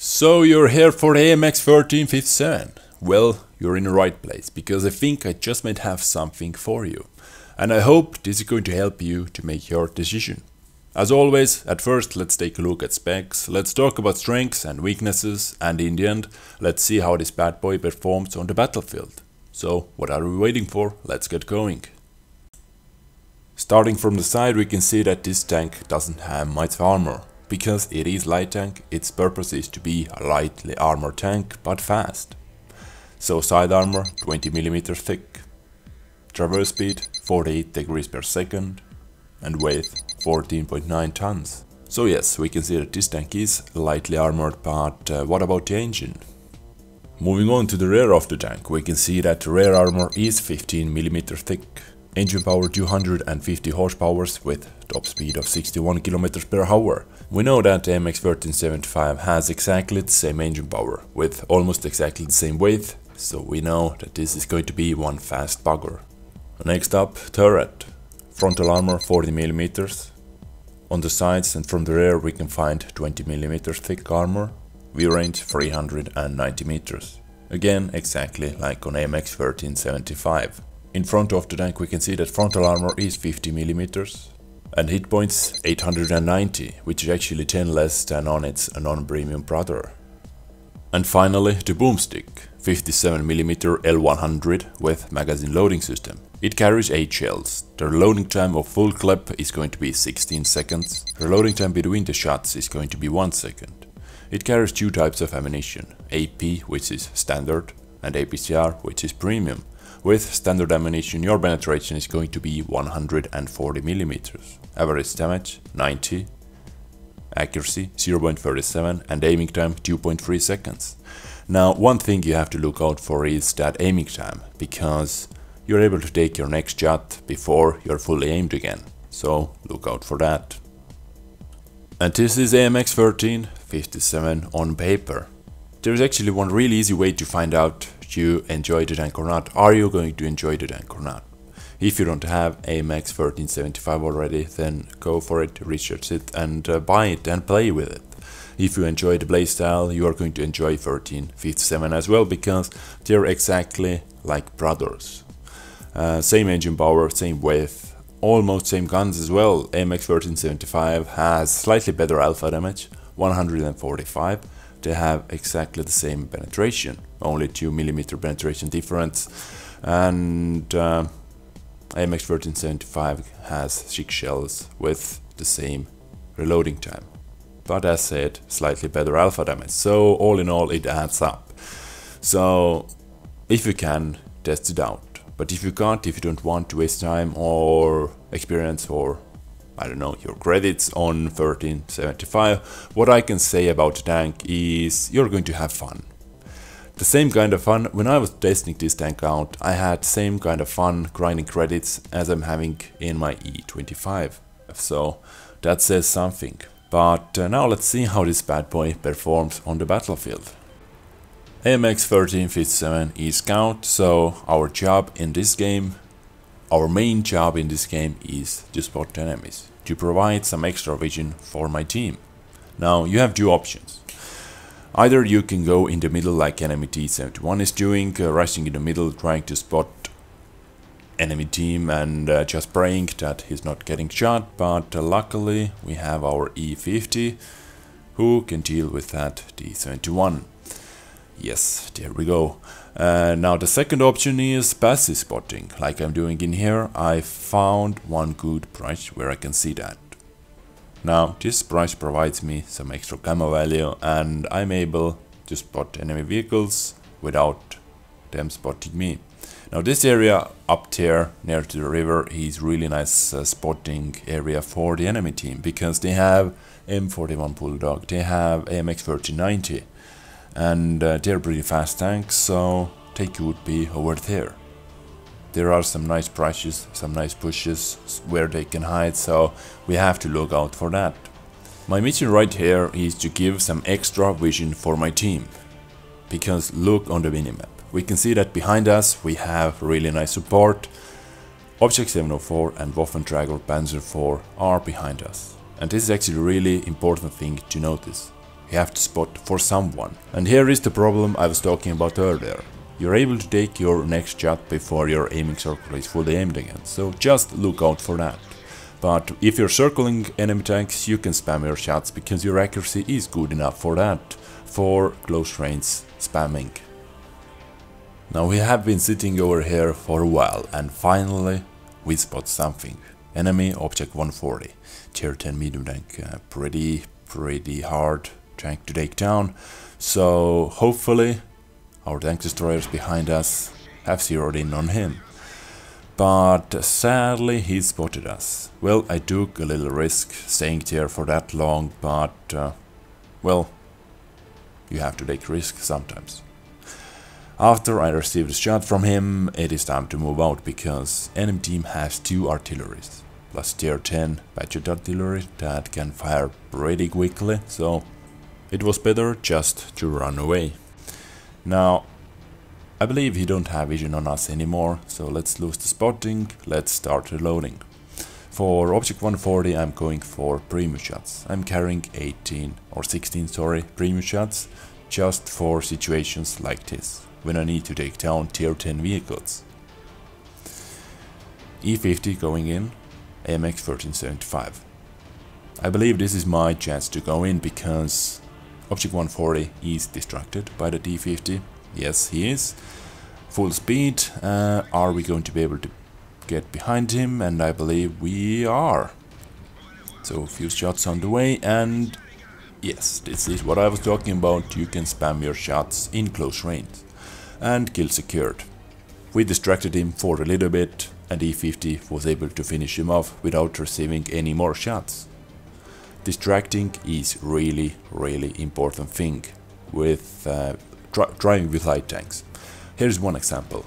So you're here for the AMX 1357? Well, you're in the right place, because I think I just might have something for you. And I hope this is going to help you to make your decision. As always, at first let's take a look at specs, let's talk about strengths and weaknesses, and in the end, let's see how this bad boy performs on the battlefield. So, what are we waiting for? Let's get going. Starting from the side, we can see that this tank doesn't have much armor. Because it is light tank, its purpose is to be a lightly armored tank, but fast. So side armor 20mm thick, traverse speed 48 degrees per second, and weight 14.9 tons. So yes, we can see that this tank is lightly armored, but what about the engine? Moving on to the rear of the tank, we can see that the rear armor is 15mm thick. Engine power 250 horsepower with top speed of 61 km per hour. We know that the AMX 1375 has exactly the same engine power with almost exactly the same weight, so we know that this is going to be one fast bugger. Next up, turret. Frontal armor 40mm. On the sides and from the rear we can find 20mm thick armor. View range 390 meters. Again, exactly like on AMX 1375. In front of the tank we can see that frontal armor is 50mm and hit points 890, which is actually 10 less than on its non-premium brother. And finally the boomstick, 57mm L100 with magazine loading system. It carries 8 shells. The reloading time of full clip is going to be 16 seconds. The reloading time between the shots is going to be 1 second. It carries 2 types of ammunition, AP, which is standard, and APCR, which is premium. With standard ammunition, your penetration is going to be 140mm, average damage 90, accuracy 0.37 and aiming time 2.3 seconds. Now, one thing you have to look out for is that aiming time, because you're able to take your next shot before you're fully aimed again, so look out for that. And this is AMX 1357 on paper. There's actually one really easy way to find out if you enjoy the tank or not. Are you going to enjoy the tank or not? If you don't have AMX 1375 already, then go for it, research it and buy it and play with it. If you enjoy the playstyle, you are going to enjoy 1357 as well, because they're exactly like brothers. Same engine power, same weight, almost same guns as well. AMX 1375 has slightly better alpha damage, 145. They have exactly the same penetration, only 2mm penetration difference, and AMX 1375 has 6 shells with the same reloading time, but as said, slightly better alpha damage, so all in all it adds up. So if you can, test it out, but if you can't, if you don't want to waste time or experience or I don't know, your credits on 1375, what I can say about the tank is you're going to have fun. The same kind of fun, when I was testing this tank out, I had same kind of fun grinding credits as I'm having in my E25. So that says something. But now let's see how this bad boy performs on the battlefield. AMX 1357 is scout, so our job in this game, our main job in this game is to spot enemies, to provide some extra vision for my team. Now you have 2 options. Either you can go in the middle like enemy T71 is doing, rushing in the middle trying to spot enemy team and just praying that he's not getting shot, but luckily we have our E50 who can deal with that T71. Yes, there we go. Now the second option is passive spotting, like I'm doing in here. I found one good brush where I can see that. Now this brush provides me some extra camo value and I'm able to spot enemy vehicles without them spotting me. Now this area up there near to the river is really nice spotting area for the enemy team, because they have M41 Bulldog, they have AMX 1390. And they're pretty fast tanks, so they could be over there. There are some nice brushes, some nice pushes where they can hide, so we have to look out for that. My mission right here is to give some extra vision for my team, because look on the minimap. We can see that behind us we have really nice support. Object 704 and Waffenträger Panzer IV are behind us. And this is actually a really important thing to notice. You have to spot for someone. And here is the problem I was talking about earlier. You're able to take your next shot before your aiming circle is fully aimed again, so just look out for that. But if you're circling enemy tanks, you can spam your shots because your accuracy is good enough for that, for close range spamming. Now we have been sitting over here for a while and finally we spot something. Enemy object 140, tier 10 medium tank, pretty hard tank to take down, so hopefully our tank destroyers behind us have zeroed in on him. But sadly he spotted us. Well, I took a little risk staying there for that long, but well, you have to take risks sometimes. After I received a shot from him, it is time to move out because enemy team has 2 artilleries, plus tier 10 budget artillery that can fire pretty quickly, so it was better just to run away. Now, I believe he don't have vision on us anymore, so let's lose the spotting, let's start reloading. For object 140 I'm going for premium shots. I'm carrying 16 premium shots, just for situations like this, when I need to take down tier 10 vehicles. E50 going in, AMX 1375. I believe this is my chance to go in because object 140 is distracted by the D50. Yes, he is. Full speed. Are we going to be able to get behind him? And I believe we are. So a few shots on the way, and yes, this is what I was talking about. You can spam your shots in close range. And kill secured. We distracted him for a little bit, and E50 was able to finish him off without receiving any more shots. Distracting is really important thing with driving with light tanks. Here's one example.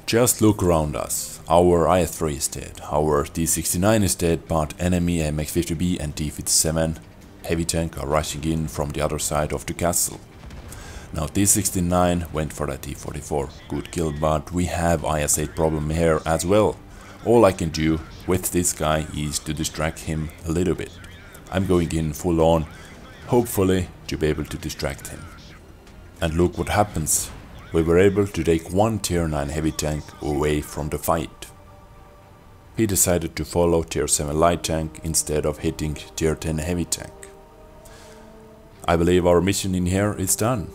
Just look around us. Our IS-3 is dead, our T-69 is dead, but enemy AMX-50B and T-57 heavy tank are rushing in from the other side of the castle. Now T-69 went for that T-44, good kill, but we have IS-8 problem here as well. All I can do with this guy is to distract him a little bit. I'm going in full on, hopefully to be able to distract him. And look what happens. We were able to take one tier 9 heavy tank away from the fight. He decided to follow tier 7 light tank instead of hitting tier 10 heavy tank. I believe our mission in here is done.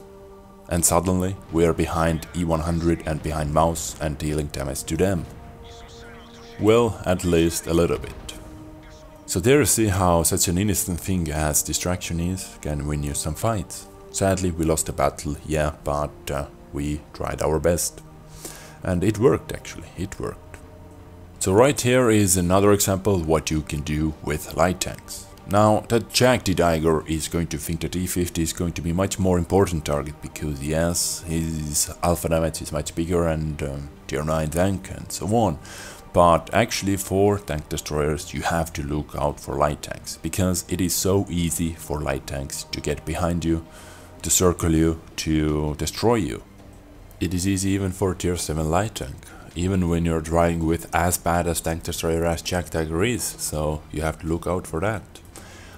And suddenly we are behind E100 and behind Mouse and dealing damage to them. Well, at least a little bit. So there you see how such an innocent thing as distraction is can win you some fights. Sadly we lost the battle, yeah, but we tried our best. And it worked actually, it worked. So right here is another example what you can do with light tanks. Now that Jack the Tiger is going to think that E50 is going to be much more important target because yes, his alpha damage is much bigger and tier 9 tank and so on. But actually for tank destroyers you have to look out for light tanks, because it is so easy for light tanks to get behind you, to circle you, to destroy you. It is easy even for tier 7 light tank, even when you're driving with as bad as tank destroyer as Jack Tiger is, so you have to look out for that.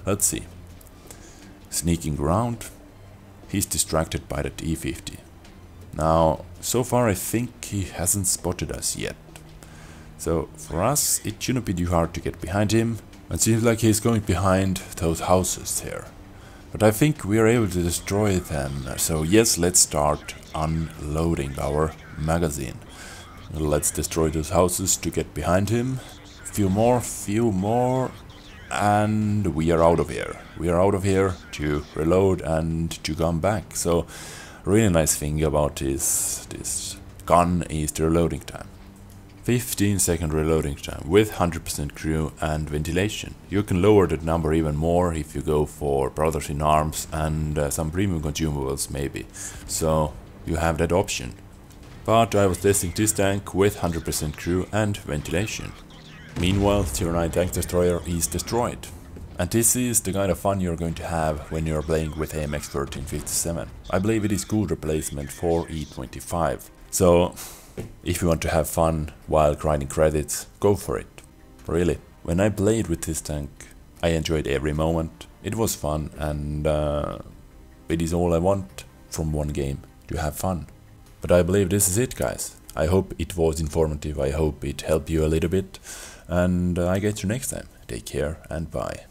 Let's see. Sneaking around, he's distracted by the E50. Now, so far I think he hasn't spotted us yet. So for us, it shouldn't be too hard to get behind him. It seems like he's going behind those houses here. But I think we are able to destroy them. So yes, let's start unloading our magazine. Let's destroy those houses to get behind him. Few more. And we are out of here. We are out of here to reload and to come back. So really nice thing about this gun is the reloading time. 15-second reloading time with 100% crew and ventilation. You can lower that number even more if you go for Brothers in Arms and some premium consumables maybe. So you have that option. But I was testing this tank with 100% crew and ventilation. Meanwhile, tier 9 tank destroyer is destroyed. And this is the kind of fun you're going to have when you're playing with AMX 1357. I believe it is good replacement for E25. So if you want to have fun while grinding credits, go for it. Really. When I played with this tank, I enjoyed every moment. It was fun, and it is all I want from one game, to have fun. But I believe this is it, guys. I hope it was informative, I hope it helped you a little bit, and I get you next time. Take care and bye.